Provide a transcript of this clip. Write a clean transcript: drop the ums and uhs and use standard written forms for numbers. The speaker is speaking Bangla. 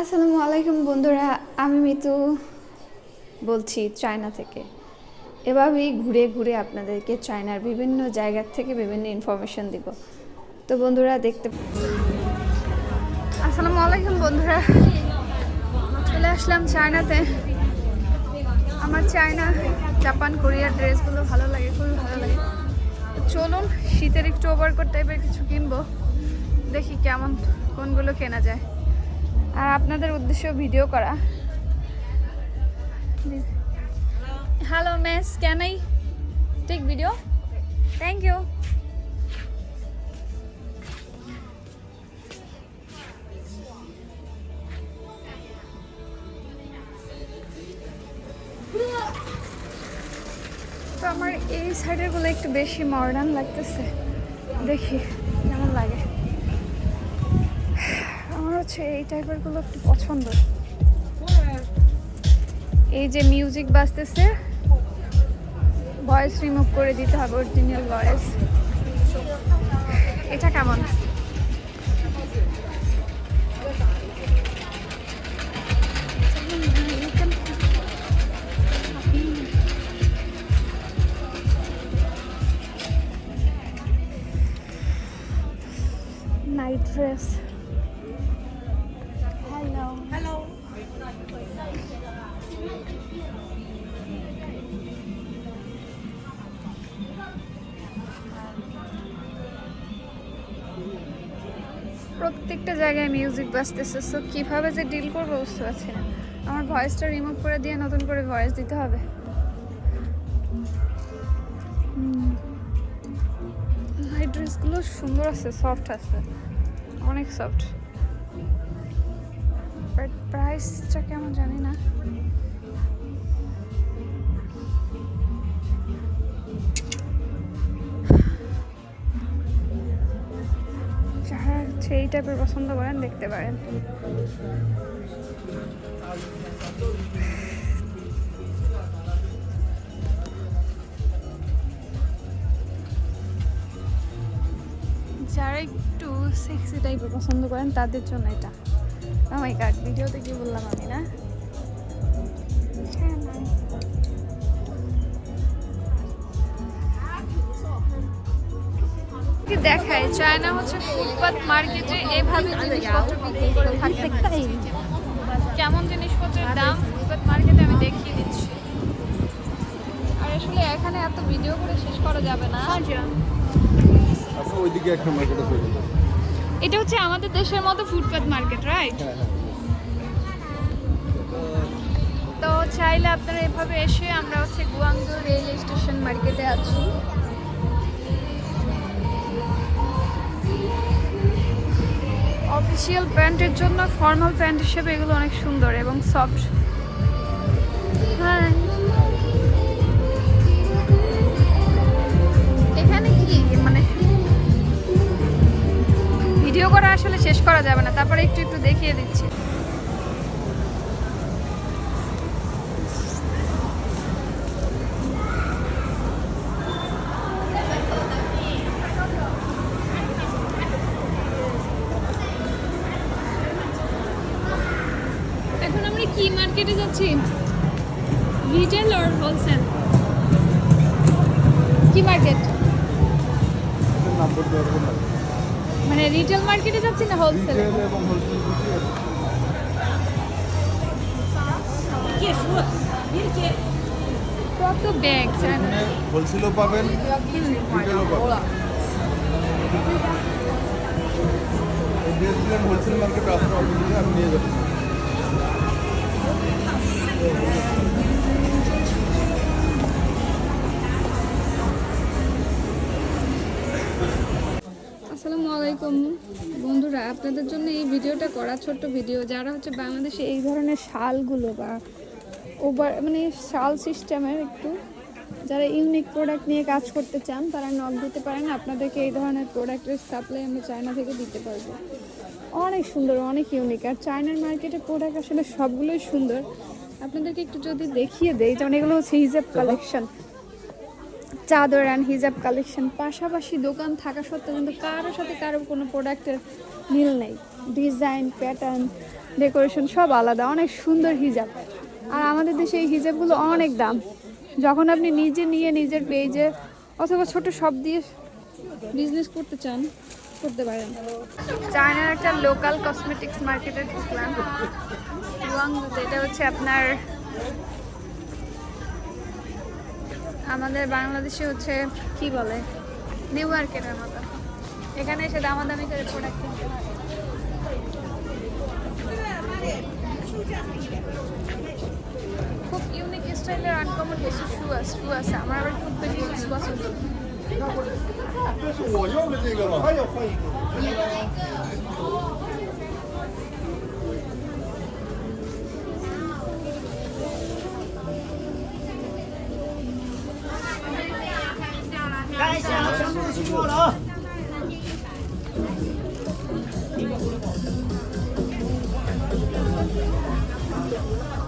আসসালামু আলাইকুম বন্ধুরা, আমি মিতু বলছি চায়না থেকে। এভাবেই ঘুরে ঘুরে আপনাদেরকে চায়নার বিভিন্ন জায়গা থেকে বিভিন্ন ইনফরমেশন দিব। তো বন্ধুরা দেখতে আসসালামু আলাইকুম বন্ধুরা, চলে আসলাম চায়নাতে। আমার চায়না, জাপান, কোরিয়ার ড্রেসগুলো ভালো লাগে, খুবই ভালো লাগে। চলুন শীতের একটু ওভারকোট টাইপের কিছু কিনবো, দেখি কেমন কোনগুলো কেনা যায় আর আপনাদের উদ্দেশ্য ভিডিও করা। Hello miss, can I take video? Thank you. তো আমার এই সাইডের গুলো একটু বেশি মডার্ন লাগতেছে, দেখি কেমন লাগে। আমার হচ্ছে এই টাইপের গুলো একটু পছন্দ। এই যে মিউজিক বাজতেছে, ভয়েস রিমুভ করে দিতে হবে, অরিজিনাল ভয়েস। এটা কেমন? Night dress. Hello hello. প্রত্যেকটা জায়গায় মিউজিক বাজতেছে, সো কীভাবে যে ডিল করবো বুঝতে পারছি না। আমার ভয়েসটা রিমুভ করে দিয়ে নতুন করে ভয়েস দিতে হবে। এই ড্রেসগুলো সুন্দর আছে, সফট আছে, অনেক সফট। বাট প্রাইসটা কেমন জানি না। যারা হচ্ছে এই টাইপের পছন্দ করেন দেখতে পারেন। যারা একটু সেক্সি টাইপের পছন্দ করেন তাদের জন্য এটা। ও মাই গড, ভিডিওতে কি বললাম আমি না? কি দেখায়, চায়না হচ্ছে ফুটপাত মার্কেটে এভাবে জিনিসপত্র বিক্রি করে থাকে। কেমন জিনিসপত্রের দাম ফুটপাত মার্কেটে আমি দেখিয়ে দিচ্ছি। আর আসলে এখানে এত ভিডিও করে শেষ করা যাবে না। আচ্ছা, ওইদিকে একটা মার্কেট আছে। এটা হচ্ছে আমাদের দেশের মতো ফুটপাত মার্কেট, রাইট? তো চাইলে আপনারা এভাবে এসে, আমরা হচ্ছে গুয়াংজু রেল স্টেশন মার্কেটে আছি। অফিসিয়াল প্যান্টের জন্য ফর্মাল প্যান্ট হিসেবে এগুলো অনেক সুন্দর এবং সফট। হ্যাঁ, এখানে কি মানে ভিডিও করা আসলে শেষ করা যাবে না, তারপরে একটু একটু দেখিয়ে দিচ্ছি। এখন আমরা কি মার্কেটে যাচ্ছি? রিটেল আর হোলসেল? কি মার্কেট? মানে রিটেল মার্কেটে যাচ্ছি না হোলসেল? কত ব্যাগ হোলসেলও পাবেন, রিটেলও পাবেন। এই ড্রেসগুলো হোলসেল মার্কেটে আসলে অফিসে আমি নিয়ে যাবো। আসসালামু আলাইকুম বন্ধুরা, আপনাদের জন্য এই ভিডিওটা করা, ছোট্ট ভিডিও। যারা হচ্ছে বাংলাদেশে এই ধরনের শালগুলো বা ওভার মানে শাল সিস্টেমের একটু যারা ইউনিক প্রোডাক্ট নিয়ে কাজ করতে চান, তারা নক দিতে পারেন। আপনাদেরকে এই ধরনের প্রোডাক্টের সাপ্লাই আমরা চায়না থেকে দিতে পারবো। অনেক সুন্দর, অনেক ইউনিক। আর চায়নার মার্কেটের প্রোডাক্ট আসলে সবগুলোই সুন্দর। আপনাদেরকে একটু যদি দেখিয়ে দেই, যেমন এগুলো হচ্ছে হিজাব কালেকশন, চাদর অ্যান্ড হিজাব কালেকশন। পাশাপাশি দোকান থাকা সত্ত্বেও কিন্তু কারোর সাথে কারো কোনো প্রোডাক্টের মিল নেই। ডিজাইন, প্যাটার্ন, ডেকোরেশন সব আলাদা, অনেক সুন্দর হিজাব। আর আমাদের দেশে এই হিজাবগুলো অনেক দাম। যখন আপনি নিজে নিয়ে নিজের পেজে অথবা ছোট শপ দিয়ে বিজনেস করতে চান, করতে পারেন। চায়নার একটা লোকাল কসমেটিক্স মার্কেটে ঢুকলাম, রুয়াংদুতে। এটা হচ্ছে আপনার আমাদের বাংলাদেশে হচ্ছে কি বলে, নিউ মার্কেটের মতো। এখানে এসে দামাদামি করে প্রোডাক্ট কিনতে হয়। খুব ইউনিক স্টাইলের আনকমন কিছু শু আছে। আমার আবার খুব বেশি শু পছন্দ। 这是我要的这个吗？还要换一个。 看一下，全部清过了啊！ ও